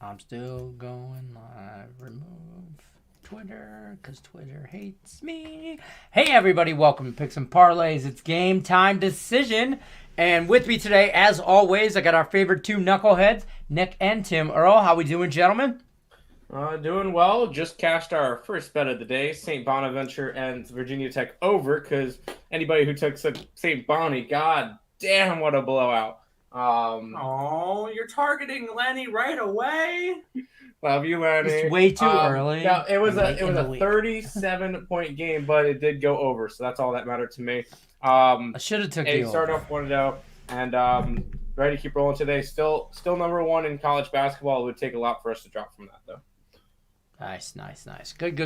I'm still going live. Remove Twitter because Twitter hates me. Hey, everybody. Welcome to Picks Parlays. It's game time decision. And with me today, as always, I got our favorite two knuckleheads, Nick and Tim. Earl, how we doing, gentlemen? Doing well. Just cashed our first bet of the day, St. Bonaventure and Virginia Tech over, because anybody who took St. Bonnie, god damn, what a blowout. Oh, you're targeting Lenny right away. Love you, Lenny. It's way too early. No, it was Late a in the week. 37-point game, but it did go over, so that's all that mattered to me. I should have took Hey, the start over. off 1-0, and ready to keep rolling today. Still number one in college basketball. It would take a lot for us to drop from that, though. Nice. Good.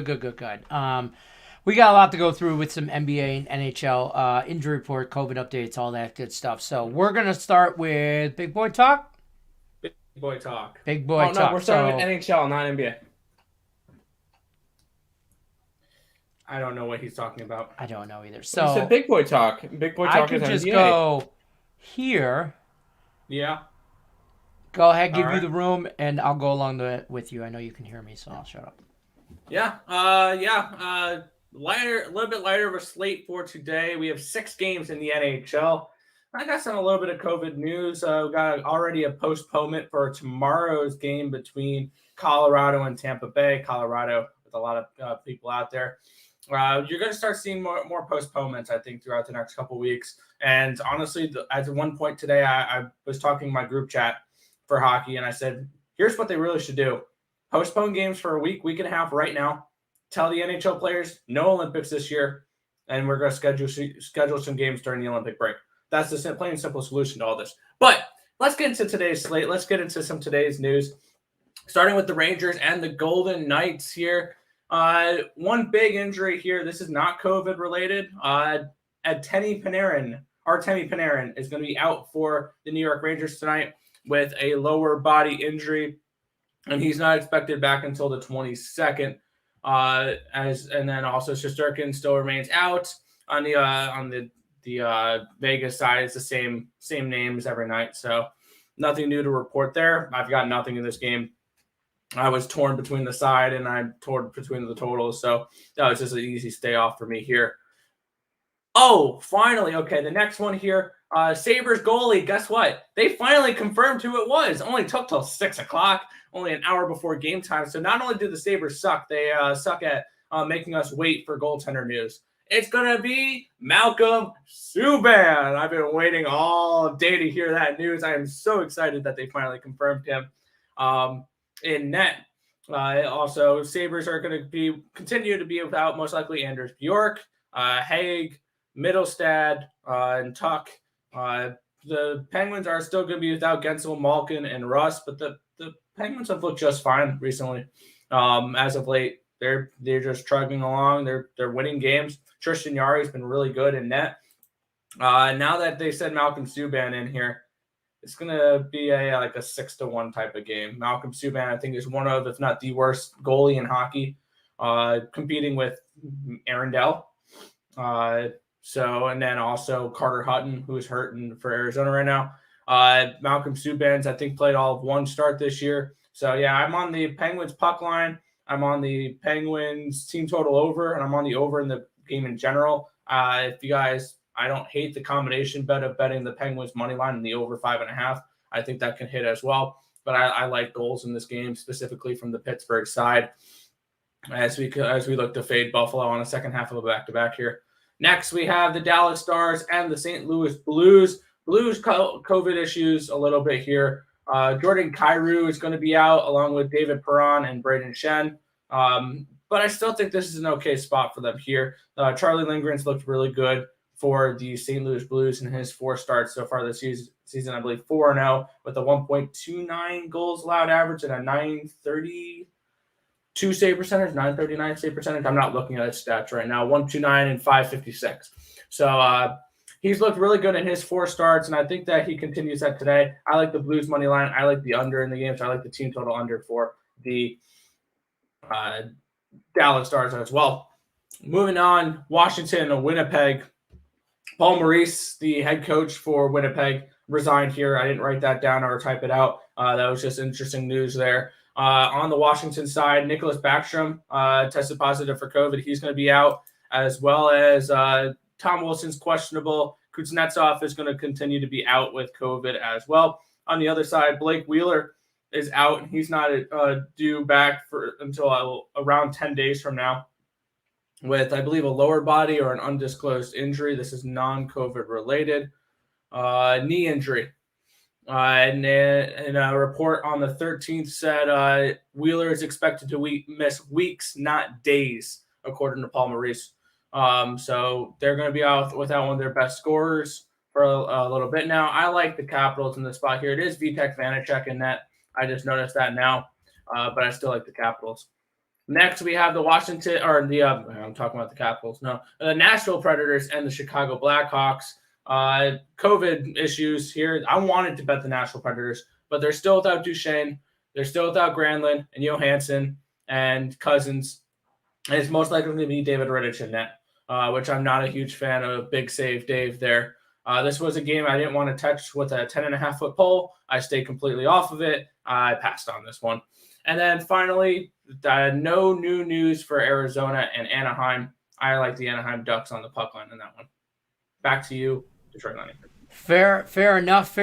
We got a lot to go through with some NBA and NHL injury report, COVID updates, all that good stuff. So we're going to start with Big Boy Talk. Big boy talk. Big Boy Oh, no, Talk. we're starting with NHL, not NBA. I don't know what he's talking about. I don't know either. You So said Big Boy Talk. Big Boy I Talk could is just NBA. go here. Yeah. Go ahead, give All you right. the room, and I'll go along with you. I know you can hear me, so I'll shut up. Lighter, a little bit lighter of a slate for today. We have 6 games in the NHL. I got a little bit of COVID news. We got already a postponement for tomorrow's game between Colorado and Tampa Bay. Colorado with a lot of people out there. You're going to start seeing more postponements, I think, throughout the next couple weeks. And honestly, at one point today, I was talking in my group chat for hockey, and I said, here's what they really should do. Postpone games for a week and a half right now. Tell the NHL players, no Olympics this year, and we're going to schedule some games during the Olympic break. That's the plain and simple solution to all this. But let's get into today's slate. Let's get into some today's news, starting with the Rangers and the Golden Knights here. One big injury here. This is not COVID related. Artemi Panarin is going to be out for the New York Rangers tonight with a lower body injury, and he's not expected back until the 22nd. And then also Shesterkin still remains out on the Vegas side. It's the same names every night, so nothing new to report there. I've got nothing in this game. I was torn between the side and I torn between the totals, so that was just an easy stay off for me here. Oh, finally. Okay, the next one here. Sabres goalie, guess what? They finally confirmed who it was. Only took till 6 o'clock, only an hour before game time. So not only do the Sabres suck, they suck at making us wait for goaltender news. It's going to be Malcolm Subban. I've been waiting all day to hear that news. I am so excited that they finally confirmed him in net. Also, Sabres are going to continue to be without most likely Anders Bjork, Haig, Middlestad, and Tuck. The Penguins are still going to be without Gensel, Malkin, and Russ, but the Penguins have looked just fine recently. As of late, they're just trucking along. They're winning games. Tristan Jarry has been really good in net. Now that they said Malcolm Subban in here, it's going to be a 6-1 type of game. Malcolm Subban, I think, is one of, if not the worst goalie in hockey, competing with Aaron Dell. And then also Carter Hutton, who is hurting for Arizona right now. Malcolm Subban's, I think, played all of one start this year. So, yeah, I'm on the Penguins puck line. I'm on the Penguins team total over, and I'm on the over in the game in general. If you guys, I don't hate the combination bet of betting the Penguins money line and the over 5.5. I think that can hit as well. But I like goals in this game, specifically from the Pittsburgh side, as we look to fade Buffalo on a second half of a back-to-back here. Next, we have the Dallas Stars and the St. Louis Blues. Blues COVID issues a little bit here. Jordan Kyrou is going to be out along with David Perron and Braden Shen. But I still think this is an okay spot for them here. Charlie Lindgren's looked really good for the St. Louis Blues in his 4 starts so far this season. I believe 4-0 with a 1.29 goals allowed average and a 932 save percentage, 939 save percentage. I'm not looking at his stats right now. 129 and 556. So he's looked really good in his 4 starts, and I think that he continues that today. I like the Blues money line. I like the under in the game, so I like the team total under for the Dallas Stars as well. Moving on, Washington and Winnipeg. Paul Maurice, the head coach for Winnipeg, resigned here. I didn't write that down or type it out. That was just interesting news there. On the Washington side, Nicholas Backstrom tested positive for COVID. He's going to be out, as well as Tom Wilson's questionable. Kuznetsov is going to continue to be out with COVID as well. On the other side, Blake Wheeler is out. He's not due back until around 10 days from now with, I believe, a lower body or an undisclosed injury. This is non-COVID related. Knee injury. And a report on the 13th said Wheeler is expected to miss weeks, not days, according to Paul Maurice. So they're going to be out without one of their best scorers for a little bit now. I like the Capitals in this spot here. It is Vitek Vanacek in net. I just noticed that now, but I still like the Capitals. Next, we have the I'm talking about the Capitals. No, the Nashville Predators and the Chicago Blackhawks. COVID issues here. I wanted to bet the Nashville Predators, but they're still without Duchesne. They're still without Granlund and Johansson and Cousins. And it's most likely going to be David Rittich in net, which I'm not a huge fan of. Big save, Dave, there. This was a game I didn't want to touch with a 10.5-foot pole. I stayed completely off of it. I passed on this one. And then finally, no new news for Arizona and Anaheim. I like the Anaheim Ducks on the puck line in that one. Back to you, Detroit Lightning. Fair enough.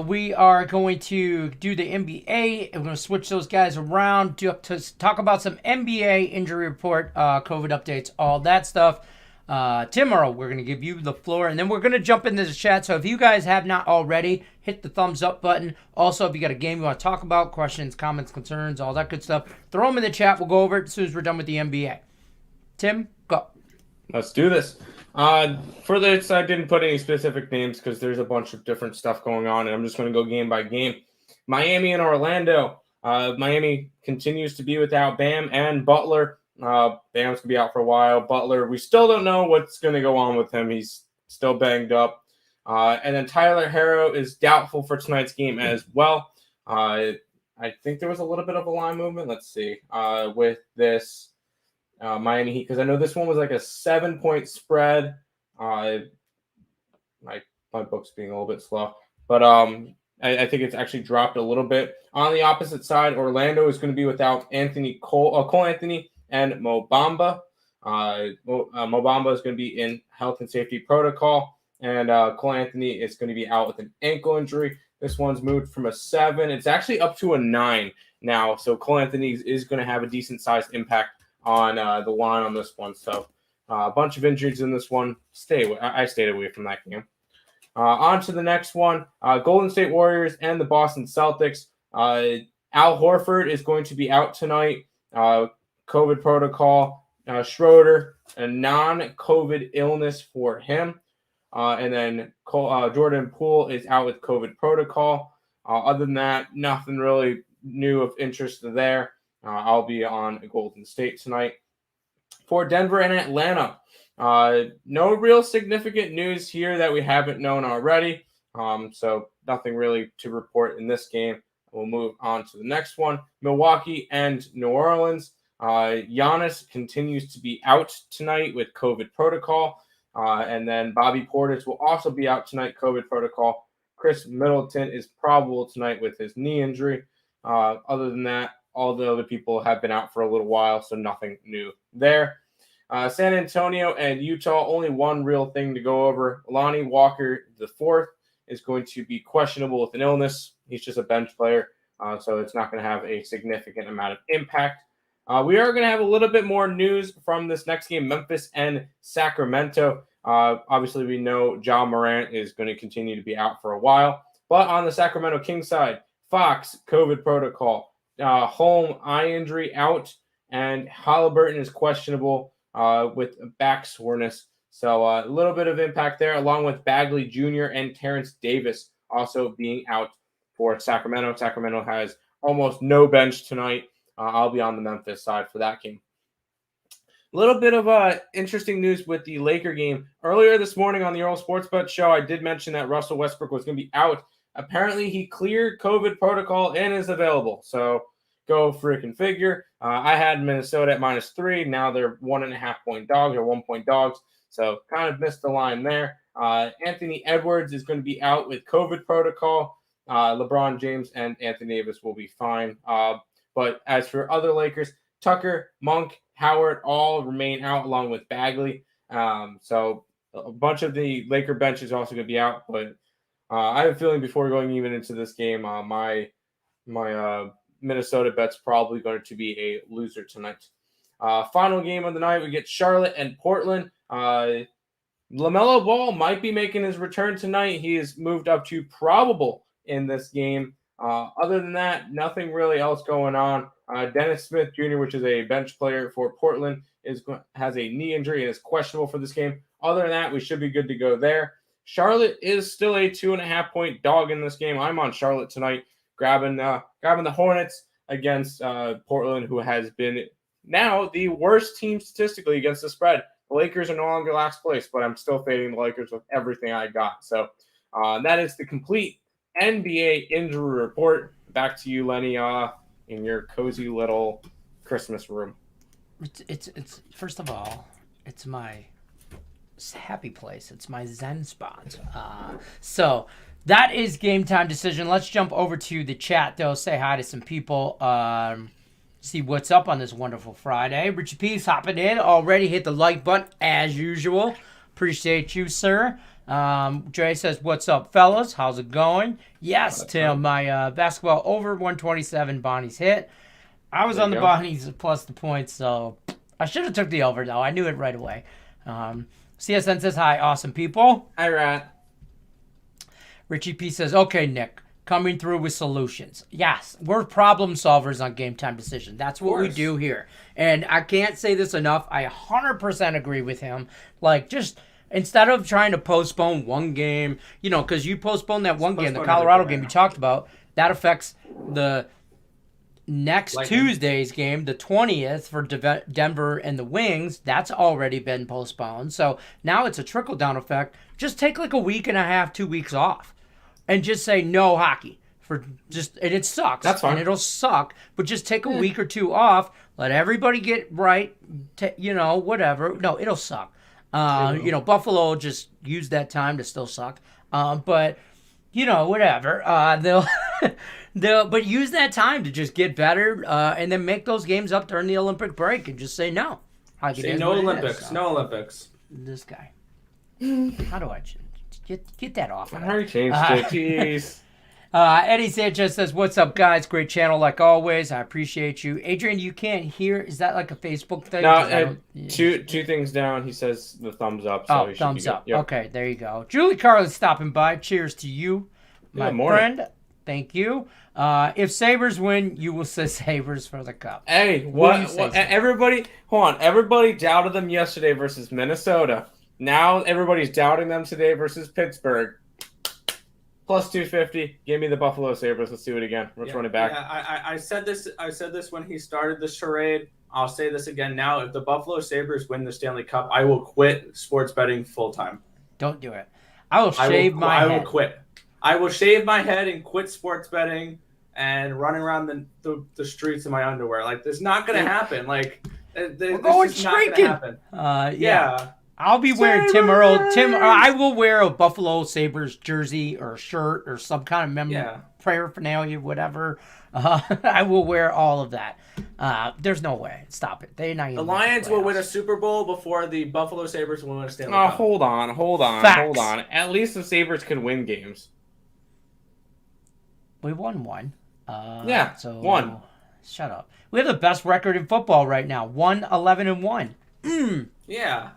We are going to do the NBA. We're going to switch those guys around to talk about some NBA injury report, COVID updates, all that stuff. Tim Earl, we're going to give you the floor, and then we're going to jump into the chat. So if you guys have not already, hit the thumbs up button. Also, if you got a game you want to talk about, questions, comments, concerns, all that good stuff, throw them in the chat. We'll go over it as soon as we're done with the NBA. Tim, go. Let's do this. For this, I didn't put any specific names because there's a bunch of different stuff going on, and I'm just going to go game by game. Miami and Orlando. Miami continues to be without Bam and Butler. Bam's going to be out for a while. Butler, we still don't know what's going to go on with him. He's still banged up. And then Tyler Herro is doubtful for tonight's game as well. I think there was a little bit of a line movement. Let's see. With this Miami Heat, because I know this one was like a 7-point spread. My book's being a little bit slow. But I think it's actually dropped a little bit. On the opposite side, Orlando is going to be without Cole Anthony, and Mo Bamba. Mo Bamba is going to be in health and safety protocol, and Cole Anthony is going to be out with an ankle injury. This one's moved from a 7. It's actually up to a 9 now, so Cole Anthony is going to have a decent-sized impact on the line on this one. So a bunch of injuries in this one. I stayed away from that game. On to the next one, Golden State Warriors and the Boston Celtics. Al Horford is going to be out tonight. COVID protocol. Schroeder, a non-COVID illness for him. And then Jordan Poole is out with COVID protocol. Other than that, nothing really new of interest there. I'll be on Golden State tonight. For Denver and Atlanta, no real significant news here that we haven't known already. So nothing really to report in this game. We'll move on to the next one. Milwaukee and New Orleans. Giannis continues to be out tonight with COVID protocol. And then Bobby Portis will also be out tonight, COVID protocol. Chris Middleton is probable tonight with his knee injury. Other than that, all the other people have been out for a little while, so nothing new there. San Antonio and Utah, only one real thing to go over. Lonnie Walker IV is going to be questionable with an illness. He's just a bench player, so it's not going to have a significant amount of impact. We are going to have a little bit more news from this next game, Memphis and Sacramento. Obviously, we know Ja Morant is going to continue to be out for a while. But on the Sacramento Kings side, Fox, COVID protocol, Holm, eye injury out, and Halliburton is questionable with back soreness. So a little bit of impact there, along with Bagley Jr. and Terrence Davis also being out for Sacramento. Sacramento has almost no bench tonight. I'll be on the Memphis side for that game. A little bit of interesting news with the Laker game. Earlier this morning on the Earl Sportsbet show, I did mention that Russell Westbrook was going to be out. Apparently, he cleared COVID protocol and is available. So go freaking figure. I had Minnesota at -3. Now they're 1.5-point dogs or 1-point dogs. So kind of missed the line there. Anthony Edwards is going to be out with COVID protocol. LeBron James and Anthony Davis will be fine. But as for other Lakers, Tucker, Monk, Howard all remain out along with Bagley. So a bunch of the Laker bench is also going to be out. But I have a feeling before going even into this game, my Minnesota bet's probably going to be a loser tonight. Final game of the night, we get Charlotte and Portland. LaMelo Ball might be making his return tonight. He is moved up to probable in this game. Other than that, nothing really else going on. Dennis Smith Jr., which is a bench player for Portland, has a knee injury and is questionable for this game. Other than that, we should be good to go there. Charlotte is still a 2.5-point dog in this game. I'm on Charlotte tonight, grabbing the Hornets against Portland, who has been now the worst team statistically against the spread. The Lakers are no longer last place, but I'm still fading the Lakers with everything I got. So that is the complete NBA injury report. Back to you, Lenny, in your cozy little Christmas room. It's first of all, it's my happy place. It's my Zen spot. So that is game time decision. Let's jump over to the chat, though. Say hi to some people. See what's up on this wonderful Friday. Richie P's hopping in. Already hit the like button as usual. Appreciate you, sir. Jay says, what's up, fellas? How's it going? Yes, Tim. My basketball over 127 Bonnie's hit. I was on the Bonnies plus the points, so I should have took the over, though. I knew it right away. CSN says, hi, awesome people. Hi, Rat. Richie P says, okay, Nick. Coming through with solutions. Yes, we're problem solvers on Game Time Decision. That's what we do here. And I can't say this enough. I 100% agree with him. Like, just instead of trying to postpone one game, because you postpone that one game, the Colorado game you talked about, that affects the next Tuesday's game, the 20th, for Denver and the Wings. That's already been postponed. So now it's a trickle-down effect. Just take like a week and a half, 2 weeks off. And just say no hockey and it sucks. That's fine. And it'll suck, but just take a week or two off. Let everybody get right. Whatever. No, it'll suck. Buffalo just use that time to still suck. But whatever. But use that time to just get better. And then make those games up during the Olympic break and just say no. Say no Olympics. No Olympics. This guy. How do I get that off? I already changed it. Jeez. Eddie Sanchez says, what's up, guys? Great channel, like always. I appreciate you. Adrian, you can't hear. Is that like a Facebook thing? No, two things down. He says the thumbs up. So thumbs up. Yep. Okay, there you go. Julie Carlin's stopping by. Cheers to you, my friend. Thank you. If Sabres win, you will say Sabres for the cup. Hey, what everybody, hold on. Everybody doubted them yesterday versus Minnesota. Now everybody's doubting them today versus Pittsburgh. Plus 250. Give me the Buffalo Sabres. Let's do it again. Let's run it back. Yeah, I said this when he started the charade. I'll say this again now. If the Buffalo Sabres win the Stanley Cup, I will quit sports betting full time. Don't do it. I will shave my head. I will quit. I will shave my head and quit sports betting and run around the streets in my underwear. Like, this is not going to happen. Like, we're going streaking. Not going to happen. Yeah. I'll be wearing Tim Earl. I will wear a Buffalo Sabres jersey or shirt or some kind of paraphernalia, whatever. I will wear all of that. There's no way. Stop it. They're not even. The Lions will win a Super Bowl before the Buffalo Sabres will win a Stanley Cup. Hold on. At least the Sabres can win games. We won one. One. Shut up. We have the best record in football right now. 1-11-1. Yeah.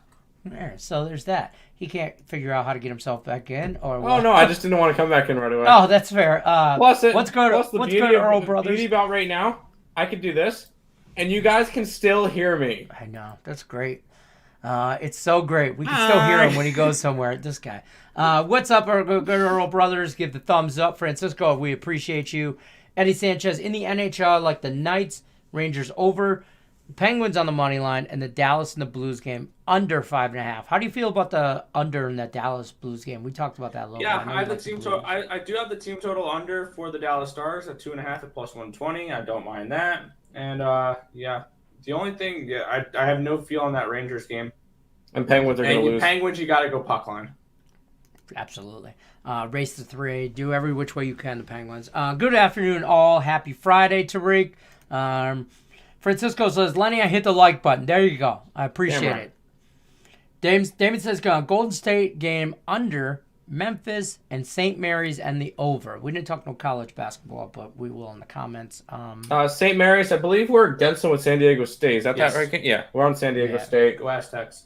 There, so there's that. He can't figure out how to get himself back in, or what? Oh no, I just didn't want to come back in right away. Oh, that's fair. Let's go to Earl Brothers. The beauty about right now, I could do this, and you guys can still hear me. I know, that's great. It's so great. We can still hear him when he goes somewhere. This guy. What's up, good Earl Brothers? Give the thumbs up, Francisco. We appreciate you. Eddie Sanchez in the NHL, like the Knights, Rangers over. Penguins on the money line, and the Dallas and the Blues game under 5.5. How do you feel about the under in that Dallas Blues game? We talked about that a little bit. I have the team total. I do have the team total under for the Dallas Stars at 2.5 at plus 120. I don't mind that. And the only thing, I have no feel on that Rangers game. And Penguins are going to lose. Penguins, you got to go puck line. Absolutely. Race to 3. Do every which way you can, the Penguins. Good afternoon, all. Happy Friday, Tariq. Francisco says, Lenny, I hit the like button. There you go. I appreciate it. Damon says, Golden State game under Memphis and St. Mary's and the over. We didn't talk no college basketball, but we will in the comments. St. Mary's, I believe we're against them with San Diego State. Is that right? Yeah, we're on San Diego State. Go Aztecs.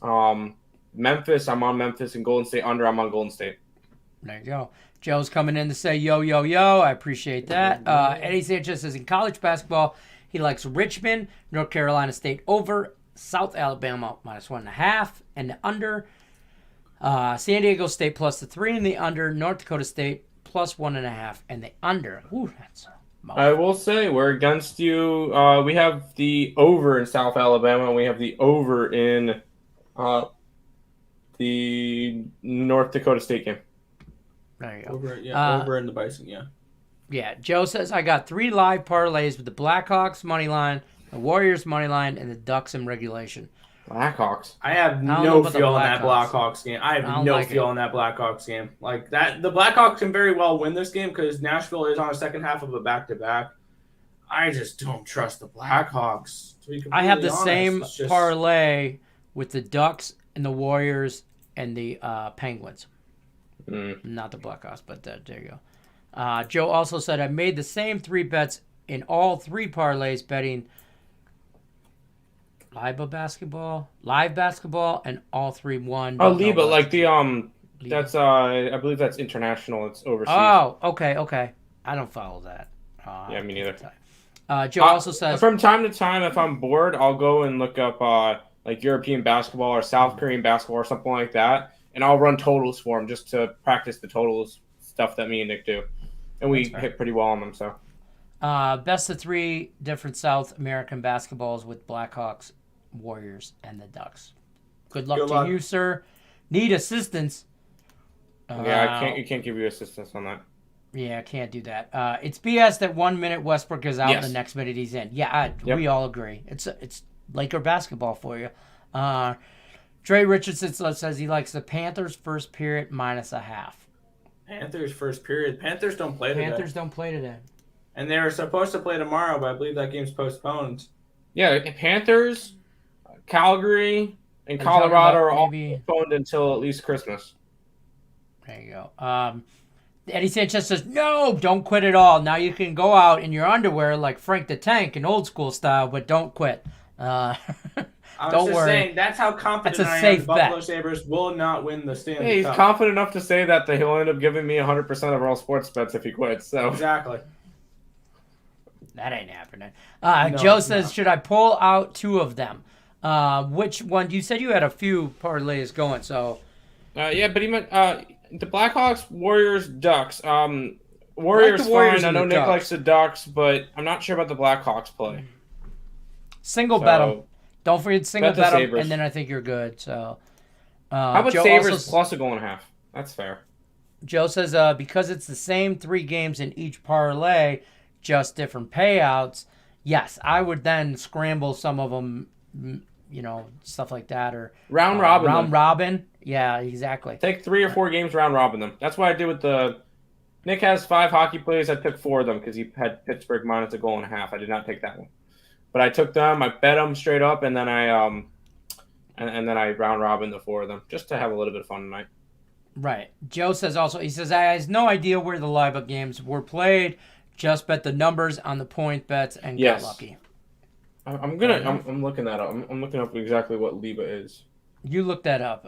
Memphis, I'm on Memphis, and Golden State under, I'm on Golden State. There you go. Joe's coming in to say, yo, yo, yo. I appreciate that. Eddie Sanchez says, in college basketball, he likes Richmond, North Carolina State over, South Alabama -1.5, and the under. San Diego State plus the 3 and the under. North Dakota State plus 1.5 and the under. Ooh, that's I will say we're against you. We have the over in South Alabama, and we have the over in the North Dakota State game. There you go. Over in the Bison, Yeah, Joe says, I got 3 live parlays with the Blackhawks money line, the Warriors money line, and the Ducks in regulation. Blackhawks. I have no feel in that Blackhawks game. I have no feel in that Blackhawks game. Like that, the Blackhawks can very well win this game because Nashville is on a second half of a back-to-back. I just don't trust the Blackhawks. I have the same parlay with the Ducks and the Warriors and the Penguins. Not the Blackhawks, but there you go. Joe also said, I made the same 3 bets in all 3 parlays betting live basketball, and all 3 won. Oh, Liba, like the that's I believe that's international. It's overseas. Oh, okay. I don't follow that. Yeah, me neither. Joe also says, from time to time, if I'm bored, I'll go and look up like European basketball or South Korean basketball or something like that, and I'll run totals for them just to practice the totals stuff that me and Nick do, and we hit pretty well on them. So, best of 3 different South American basketballs with Blackhawks, Warriors, and the Ducks. Good luck to you, sir. Need assistance? Yeah, I can't give you assistance on that. Yeah, I can't do that. It's BS that 1 minute Westbrook is out and the next minute he's in. Yeah, we all agree. It's Laker basketball for you. Dre Richardson says he likes the Panthers first period -0.5. Panthers first period. Panthers don't play today. And they were supposed to play tomorrow, but I believe that game's postponed. Yeah, Panthers, Calgary, and Colorado are all postponed until at least Christmas. There you go. Eddie Sanchez says, no, don't quit at all. Now you can go out in your underwear like Frank the Tank in old school style, but don't quit. I was just saying, that's how confident I am the Buffalo Sabres will not win the Stanley Cup. He's confident enough to say that he'll end up giving me 100% of all sports bets if he quits. So exactly. That ain't happening. Joe says, should I pull out 2 of them? Which one? You said you had a few parlays going, so. Yeah, but he meant the Blackhawks, Warriors, Ducks. Warriors fine. I know Nick likes the Ducks, but I'm not sure about the Blackhawks play. Single bet them. Don't forget single bet them, and then I think you're good. So. How about Joe Sabres plus a 1.5? That's fair. Joe says, because it's the same 3 games in each parlay, just different payouts. Yes, I would then scramble some of them, stuff like that, or round robin. Round robin. Yeah, exactly. Take 3 or 4 games, round robin them. That's what I did with the. Nick has 5 hockey plays. I took 4 of them because he had Pittsburgh minus a 1.5. I did not take that one, but I took them. I bet them straight up, and then I and then I round robin the 4 of them just to have a little bit of fun tonight. Right. Joe says also. He says I has no idea where the live up games were played. Just bet the numbers on the point bets and get lucky. I'm looking that up. I'm looking up exactly what Liba is. You look that up.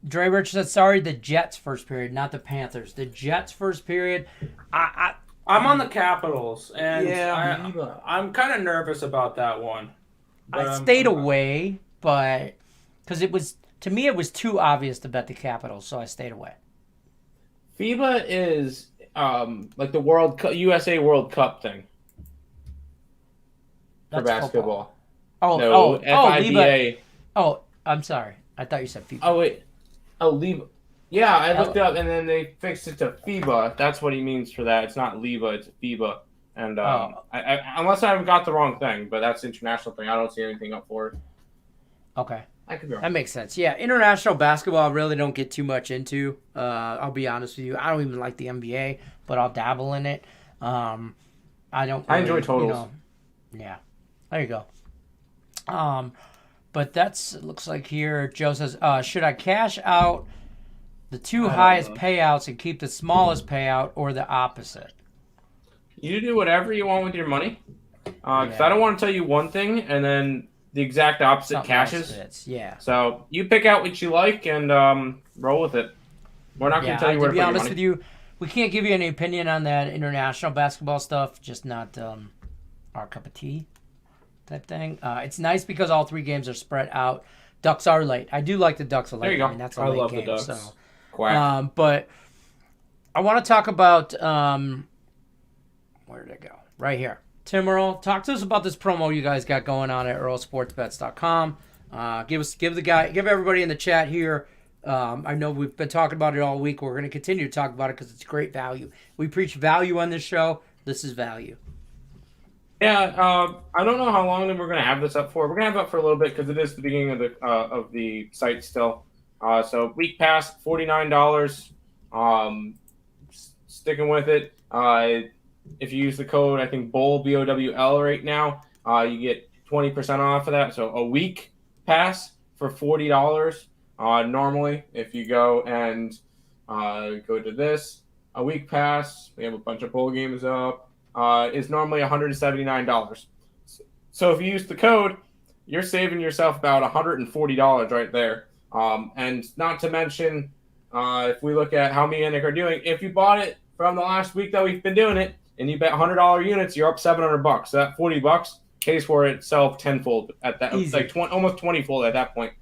Dre Rich said, sorry, the Jets first period, not the Panthers. The Jets first period. I'm on the Capitals, and I'm kind of nervous about that one. I stayed away, but because it was too obvious to bet the Capitals, so I stayed away. FIBA is like the World Cup, USA World Cup thing for basketball. Football. FIBA. Oh, I'm sorry. I thought you said FIBA. Oh, wait. Oh, Liba. Yeah, I looked up, and then they fixed it to FIBA. That's what he means for that. It's not Liba, it's FIBA. And I unless I got the wrong thing, but that's the international thing. I don't see anything up for it. Okay. I could be wrong. That makes sense. Yeah, international basketball I really don't get too much into. I'll be honest with you. I don't even like the NBA, but I'll dabble in it. I enjoy totals. Yeah, there you go. But it looks like here, Joe says, should I cash out the two highest payouts and keep the smallest payout or the opposite? You do whatever you want with your money. Because I don't want to tell you one thing and then the exact opposite Something cashes. else fits. Yeah. So you pick out what you like and roll with it. We're not going to tell you where to put your money. To be honest with you, we can't give you any opinion on that international basketball stuff. Just not our cup of tea type thing. It's nice because all three games are spread out. Ducks are late. I do like the Ducks are late. There you go. I mean, that's a late love game. the Ducks. So. Quack. But I want to talk about where did it go? Right here. Tim Earl, talk to us about this promo you guys got going on at earlsportsbets.com. Give everybody in the chat here. I know we've been talking about it all week. We're going to continue to talk about it because it's great value. We preach value on this show. This is value. Yeah, I don't know how long we're going to have this up for. We're going to have it up for a little bit because it is the beginning of the site still. So week pass, $49. Sticking with it. If you use the code, I think BOWL, BOWL right now, you get 20% off of that. So a week pass for $40. Normally, if you go and go to this, a week pass, we have a bunch of bowl games up, is normally $179. So if you use the code, you're saving yourself about $140 right there. And not to mention, if we look at how Manic are doing, if you bought it from the last week that we've been doing it, and you bet $100 units, you're up $700. So that $40 pays for itself tenfold at that. It's like almost 20-fold at that point.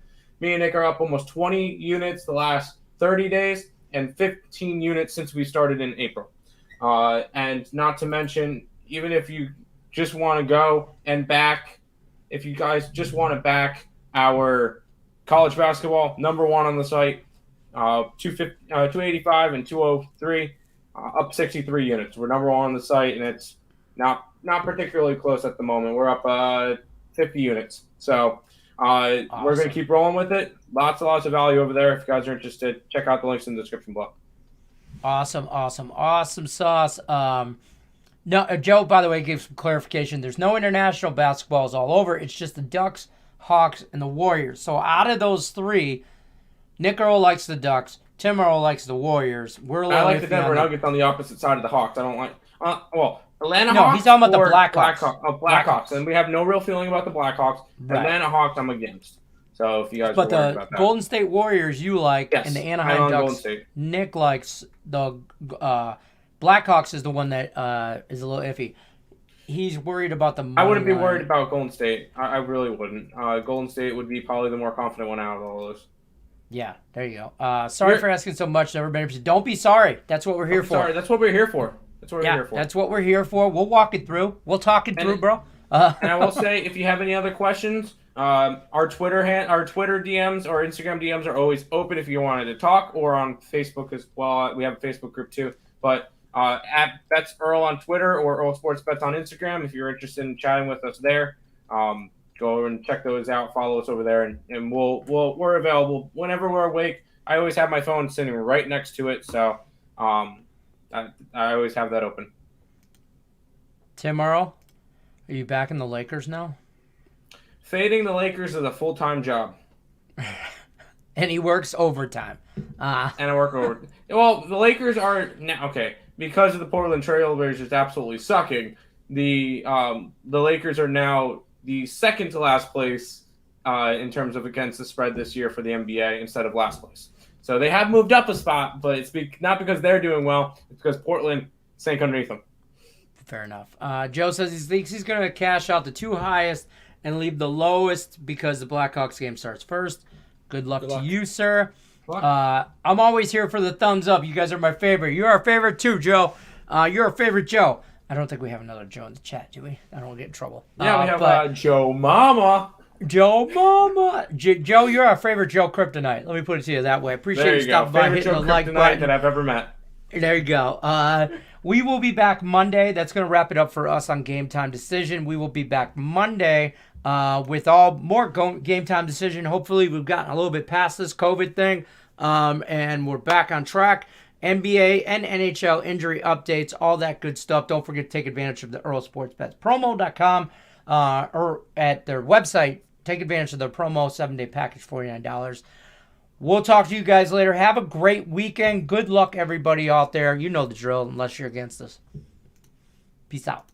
Me and Nick are up almost 20 units the last 30 days and 15 units since we started in April. And not to mention, even if you just want to go and back, if you guys just want to back our college basketball, number one on the site, 285 and 203. Up 63 units. We're number one on the site, and it's not particularly close at the moment. We're up 50 units. So awesome. We're going to keep rolling with it. Lots of value over there. If you guys are interested, check out the links in the description below. Awesome sauce. No, Joe, by the way, gave some clarification. There's no international basketballs all over. It's just the Ducks, Hawks, and the Warriors. So out of those three, Nick Earl likes the Ducks. Tim Earl likes the Warriors. I like the Denver Nuggets on the opposite side of the Hawks. I don't like Atlanta Hawks. No, he's talking about the Blackhawks. Blackhawks. And we have no real feeling about the Blackhawks. Right. Atlanta Hawks, I'm against. So if you guys are worried about that. But the Golden State Warriors you like, yes, and the Anaheim Ducks, Nick likes the Blackhawks is the one that is a little iffy. He's worried about the money I wouldn't be line. worried about Golden State. I really wouldn't. Golden State would be probably the more confident one out of all those. Yeah, there you go. Sorry for asking so much. Never been interested. Don't be sorry. That's what we're here for. Sorry, that's what we're here for. That's what we're here for. We'll walk it through. We'll talk it through, bro. And I will say, if you have any other questions, our Twitter DMs or Instagram DMs are always open if you wanted to talk, or on Facebook as well. We have a Facebook group too. But at Bets Earl on Twitter or Earl Sports Bets on Instagram, if you're interested in chatting with us there. Go and check those out. Follow us over there, and we're available whenever we're awake. I always have my phone sitting right next to it, so I always have that open. Tim Earl, are you back in the Lakers now? Fading the Lakers is a full-time job, and he works overtime. And I work over. Well, the Lakers are now because of the Portland Trailblazers just absolutely sucking. The Lakers are now the second to last place in terms of against the spread this year for the NBA instead of last place. So they have moved up a spot, but it's not because they're doing well. It's because Portland sank underneath them. Fair enough. Joe says he thinks he's going to cash out the two highest and leave the lowest because the Blackhawks game starts first. Good luck to you, sir. I'm always here for the thumbs up. You guys are my favorite. You're our favorite too, Joe. You're our favorite, Joe. I don't think we have another Joe in the chat, do we? I don't want to get in trouble. Yeah, we have Joe Mama. Joe Mama. Joe, you're our favorite Joe Kryptonite. Let me put it to you that way. Appreciate you stopping by, hitting the like button. That I've ever met. There you go. We will be back Monday. That's going to wrap it up for us on Game Time Decision. We will be back Monday with more Game Time Decision. Hopefully, we've gotten a little bit past this COVID thing, and we're back on track. NBA and NHL injury updates, all that good stuff. Don't forget to take advantage of the Earl Sports Bets promo.com. or at their website. Take advantage of their promo, 7-day package, $49. We'll talk to you guys later. Have a great weekend. Good luck, everybody out there. You know the drill, unless you're against us. Peace out.